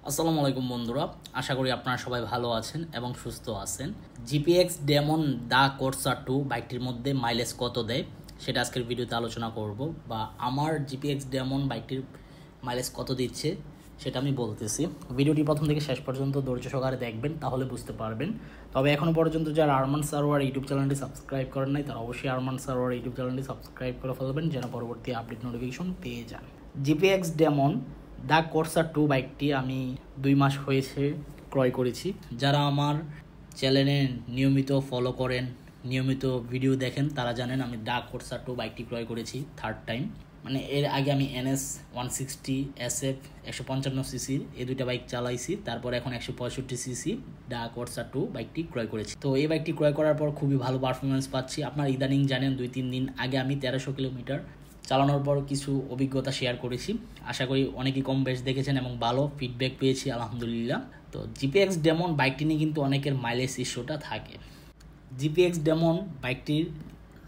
আসসালামু আলাইকুম বন্ধুরা, আশা করি আপনারা সবাই ভালো আছেন এবং সুস্থ আছেন। জিপিএক্স ডেমন দা কোর্সা 2 বাইকটির মধ্যে মাইলেজ কত দেয় সেটা আজকের ভিডিওতে আলোচনা করব, বা আমার জিপিএক্স ডেমন বাইকটির মাইলেজ কত দিচ্ছে সেটা আমি বলতেছি। ভিডিওটি প্রথম থেকে শেষ পর্যন্ত ধৈর্য সহকারে দেখবেন, তাহলে বুঝতে পারবেন। তবে এখনও পর্যন্ত যারা আরমান সারোয়ার ইউটিউব চ্যানেলটি সাবস্ক্রাইব করেন নাই, তারা অবশ্যই আরমান সারোয়ার ইউটিউব চ্যানেলটি সাবস্ক্রাইব করে ফেলবেন, যেন পরবর্তী আপডেট নোটিফিকেশন পেয়ে যান। জিপিএক্স ডেমন দা কোর্সা 2 বাইকটি আমি 2 মাস হয়েছে ক্রয় করেছি। যারা আমার চ্যানেলে নিয়মিত ফলো করেন, নিয়মিত ভিডিও দেখেন, তারা জানেন আমি দা কোর্সা 2 বাইকটি ক্রয় করেছি থার্ড টাইম। মানে এর আগে আমি NS 160 SF 155 সিসির এই দুইটা বাইক চালাইছি, তারপর এখন 165 সিসি দা কোর্সা 2 বাইকটি ক্রয় করেছি। তো এই বাইকটি ক্রয় করার পর খুবই ভালো পারফরমেন্স পাচ্ছি। আপনার ইদানিং জানেন 2-3 দিন আগে আমি 1300 কিলোমিটার চালানোর পর কিছু অভিজ্ঞতা শেয়ার করেছি। আশা করি অনেকেই কম বেশ দেখেছেন এবং ভালো ফিডব্যাক পেয়েছি, আলহামদুলিল্লাহ। তো জিপিএক্স ডেমন বাইকটি নিয়ে কিন্তু অনেকের মাইলেজ ইস্যুটা থাকে। জিপিএক্স ডেমন বাইকটির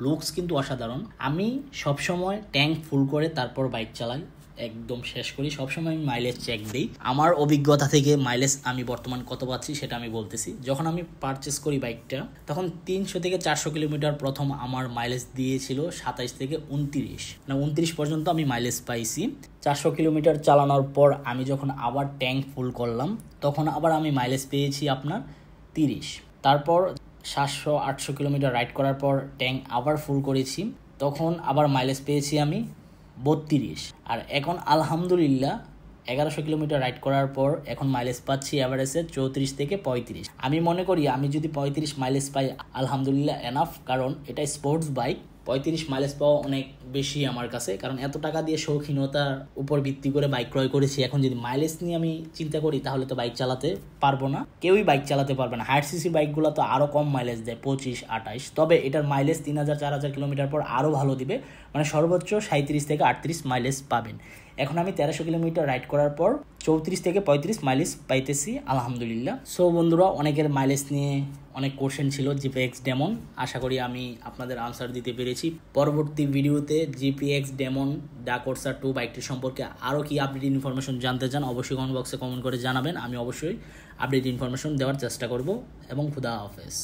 লুকস কিন্তু অসাধারণ। আমি সবসময় ট্যাঙ্ক ফুল করে তারপর বাইক চালাই, একদম শেষ করি। সবসময় আমি মাইলেজ চেক দিই। আমার অভিজ্ঞতা থেকে মাইলেজ আমি বর্তমান কত পাচ্ছি সেটা আমি বলতেছি। যখন আমি পারচেস করি বাইকটা, তখন 300 থেকে 400 কিলোমিটার প্রথম আমার মাইলেজ দিয়েছিল 27 থেকে 29, মানে 29 পর্যন্ত আমি মাইলেজ পাইছি। 400 কিলোমিটার চালানোর পর আমি যখন আবার ট্যাঙ্ক ফুল করলাম, তখন আবার আমি মাইলেজ পেয়েছি আপনার 30। তারপর 700-800 কিলোমিটার রাইড করার পর ট্যাঙ্ক আবার ফুল করেছি, তখন আবার মাইলেজ পেয়েছি আমি 32। আর এখন আলহামদুলিল্লাহ 1100 কিলোমিটার রাইড করার পর এখন মাইলেজ পাচ্ছি অ্যাভারেজে 34 থেকে 35। আমি মনে করি আমি যদি 35 মাইলেজ পাই আলহামদুলিল্লাহ এনাফ, কারণ এটা স্পোর্টস বাইক। 35 মাইলেজ পাওয়া অনেক বেশি আমার কাছে, কারণ এত টাকা দিয়ে শৌখিনতার উপর ভিত্তি করে বাইক ক্রয় করেছি। এখন যদি মাইলেজ নিয়ে আমি চিন্তা করি, তাহলে তো বাইক চালাতে পারবো না, কেউই বাইক চালাতে পারবে না। হায়ার সিসি বাইকগুলো তো আরও কম মাইলেজ দেয়, 25-28। তবে এটার মাইলেজ 3000-4000 কিলোমিটার পর আরও ভালো দিবে, মানে সর্বোচ্চ 37 থেকে 38 মাইলেজ পাবেন। এখন আমি 1300 কিলোমিটার রাইড করার পর 34 থেকে 35 মাইলেজ পাইতেছি, আলহামদুলিল্লাহ। সো বন্ধুরা, অনেকের মাইলেজ নিয়ে অনেক কোশ্চেন ছিল জিপিএক্স ডেমন। আশা করি আমি আপনাদের আনসার দিতে পেরেছি। পরবর্তী ভিডিওতে জিপিএক্স ডেমন দা কোর্সা 2 বাইকটির সম্পর্কে আরও কি আপডেট ইনফরমেশন জানতে চান, অবশ্যই কমেন্ট বক্সে কমেন্ট করে জানাবেন। আমি অবশ্যই আপডেট ইনফরমেশন দেওয়ার চেষ্টা করব, এবং খুদা হাফেজ।